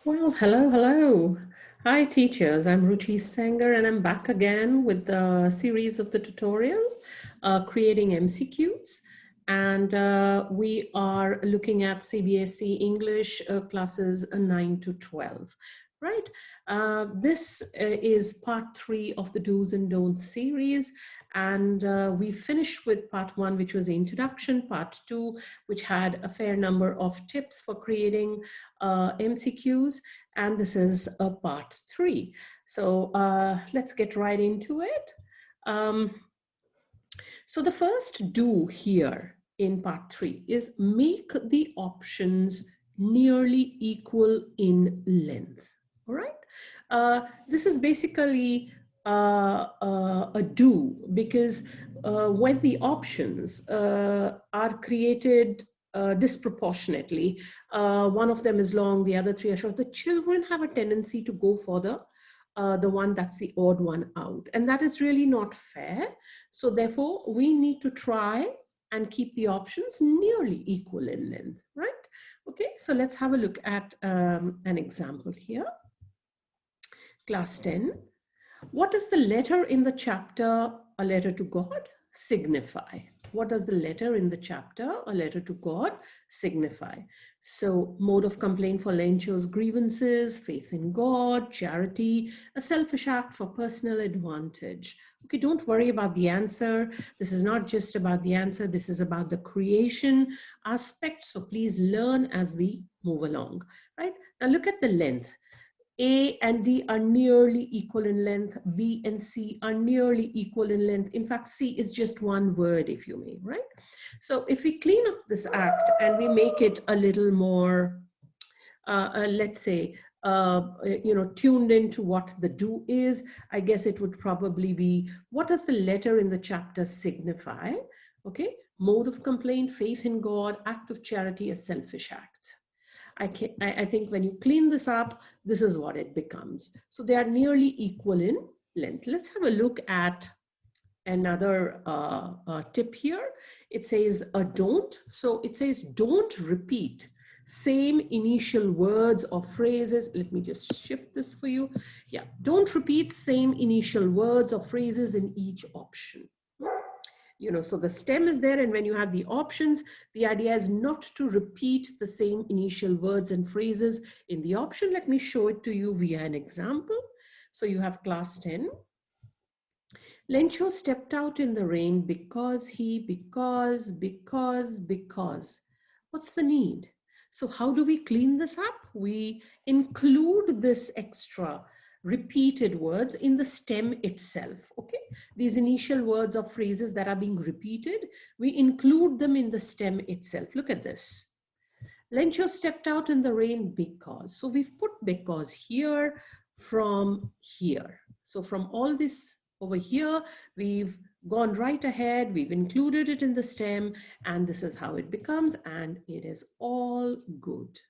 Well, hello, hello. Hi, teachers. I'm Ruchi Sengar, and I'm back again with the series of the tutorial, creating MCQs. And we are looking at CBSE English classes 9 to 12, right? This is part 3 of the Do's and Don'ts series. And we finished with part 1, which was the introduction, part 2, which had a fair number of tips for creating MCQs, and this is a part 3. So let's get right into it. So the first do here in part 3 is make the options nearly equal in length. All right. This is basically a do, because when the options are created disproportionately, one of them is long, the other three are short, the children have a tendency to go for the one that's the odd one out. And that is really not fair. So therefore, we need to try and keep the options nearly equal in length, right? Okay, so let's have a look at an example here. Class 10. What does the letter in the chapter, A Letter to God, signify? What does the letter in the chapter, A Letter to God, signify? So mode of complaint for Lencho's grievances, faith in God, charity, a selfish act for personal advantage. Okay, don't worry about the answer. This is not just about the answer. This is about the creation aspect. So please learn as we move along, right? Now look at the length. A and D are nearly equal in length. B and C are nearly equal in length. In fact, C is just one word, if you may, right? So if we clean up this act and we make it a little more, let's say, tuned into what the do is, I guess it would probably be, what does the letter in the chapter signify? Okay, mode of complaint, faith in God, act of charity, a selfish act. I think when you clean this up, this is what it becomes. So they are nearly equal in length. Let's have a look at another tip here. It says a don't. So it says don't repeat same initial words or phrases. Let me just shift this for you. Yeah, don't repeat same initial words or phrases in each option. So the stem is there, and when you have the options, the idea is not to repeat the same initial words and phrases in the option. Let me show it to you via an example. So you have class 10. Lencho stepped out in the rain because because. What's the need? So how do we clean this up? We include this extra repeated words in the stem itself, okay? These initial words or phrases that are being repeated, we include them in the stem itself. Look at this. Lencho stepped out in the rain because. So we've put because here from here. So from all this over here, we've gone right ahead, we've included it in the stem, and this is how it becomes, and it is all good,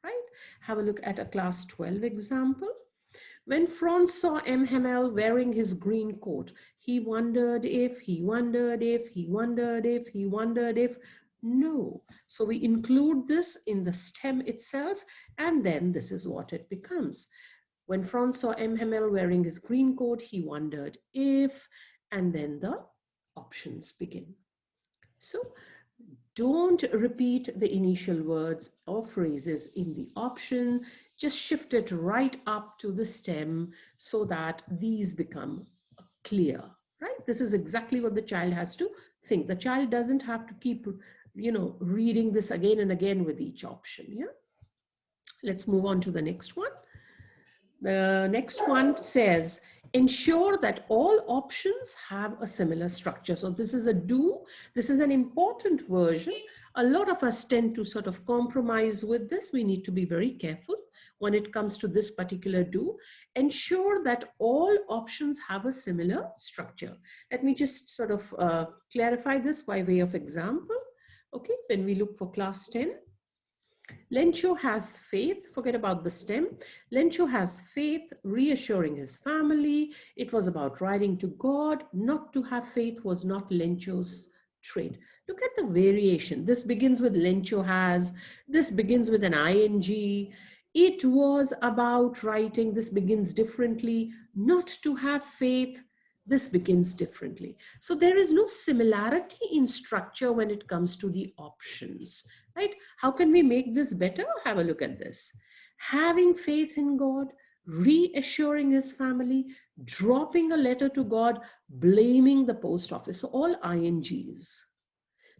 right? Have a look at a class 12 example. When Franz saw M. Hamel wearing his green coat, he wondered if. No. So we include this in the stem itself, and then this is what it becomes. When Franz saw M. Hamel wearing his green coat, he wondered if, and then the options begin. So don't repeat the initial words or phrases in the option. Just shift it right up to the stem so that these become clear, right? This is exactly what the child has to think. The child doesn't have to keep, reading this again and again with each option, yeah? Let's move on to the next one. The next one says, ensure that all options have a similar structure. So this is a do. This is an important version. A lot of us tend to sort of compromise with this. We need to be very careful when it comes to this particular do. Ensure that all options have a similar structure. Let me just sort of clarify this by way of example. Okay, when we look for class 10, Lencho has faith, forget about the stem. Lencho has faith, reassuring his family. It was about writing to God. Not to have faith was not Lencho's trait. Look at the variation. This begins with Lencho has. This begins with an ing. It was about writing, this begins differently. Not to have faith, this begins differently. So there is no similarity in structure when it comes to the options, right? How can we make this better? Have a look at this. Having faith in God, reassuring his family, dropping a letter to God, blaming the post office. So all INGs.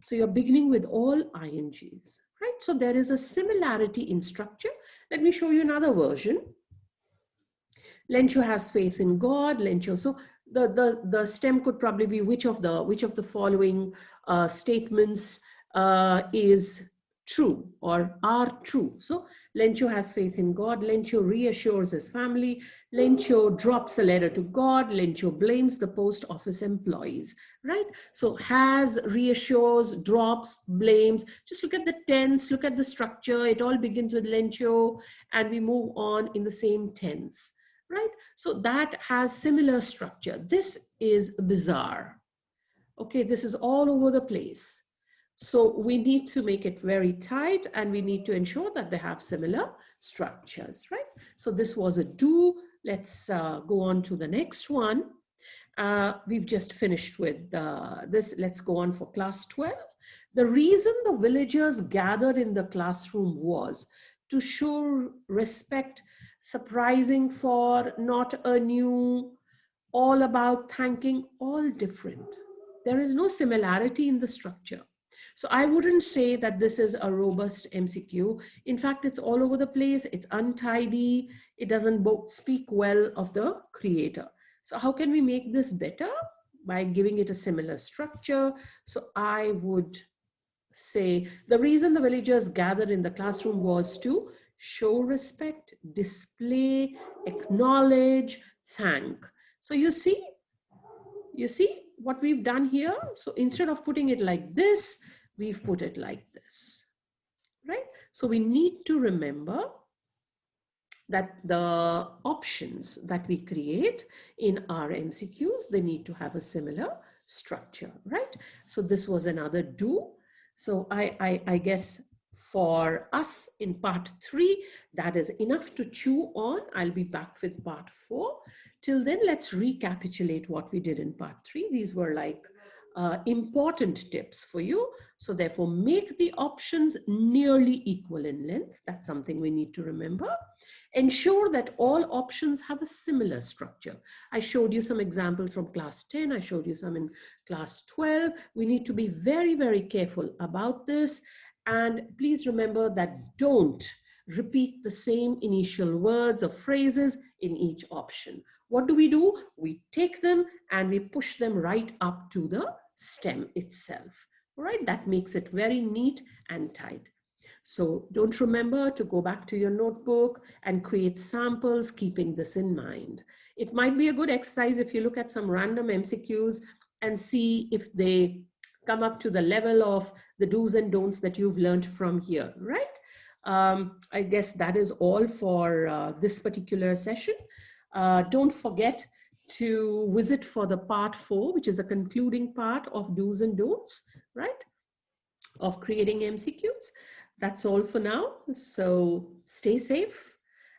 So you're beginning with all INGs, right? So there is a similarity in structure. Let me show you another version. Lencho has faith in God. Lencho. So the stem could probably be which of the following statements is true or are true. So Lencho has faith in God. Lencho reassures his family. Lencho drops a letter to God. Lencho blames the post office employees, right? So has, reassures, drops, blames. Just look at the tense, look at the structure. It all begins with Lencho and we move on in the same tense, right? So that has similar structure. This is bizarre. Okay, this is all over the place. So we need to make it very tight and we need to ensure that they have similar structures, right? So this was a do. Let's go on to the next one. We've just finished with this. Let's go on for class 12. The reason the villagers gathered in the classroom was to show respect, surprising for, not a new, all about thanking, all different. There is no similarity in the structure. So I wouldn't say that this is a robust MCQ. In fact, it's all over the place. It's untidy. It doesn't speak well of the creator. So how can we make this better? By giving it a similar structure. So I would say the reason the villagers gathered in the classroom was to show respect, display, acknowledge, thank. So you see what we've done here? So instead of putting it like this, we've put it like this, right? So we need to remember that the options that we create in our MCQs, they need to have a similar structure, right? So this was another do. So I guess for us in part 3, that is enough to chew on. I'll be back with part 4. Till then, let's recapitulate what we did in part 3. These were like important tips for you. So therefore, make the options nearly equal in length. That's something we need to remember. Ensure that all options have a similar structure. I showed you some examples from class 10. I showed you some in class 12. We need to be very, very careful about this. And please remember that don't repeat the same initial words or phrases in each option. What do? We take them and we push them right up to the stem itself. All right, that makes it very neat and tight. So don't remember to go back to your notebook and create samples, keeping this in mind. It might be a good exercise if you look at some random MCQs and see if they come up to the level of the do's and don'ts that you've learned from here, right? I guess that is all for this particular session. Don't forget to visit for the part 4, which is a concluding part of do's and don'ts, right? Of creating MCQs. That's all for now. So stay safe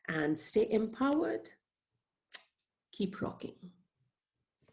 and stay empowered. Keep rocking.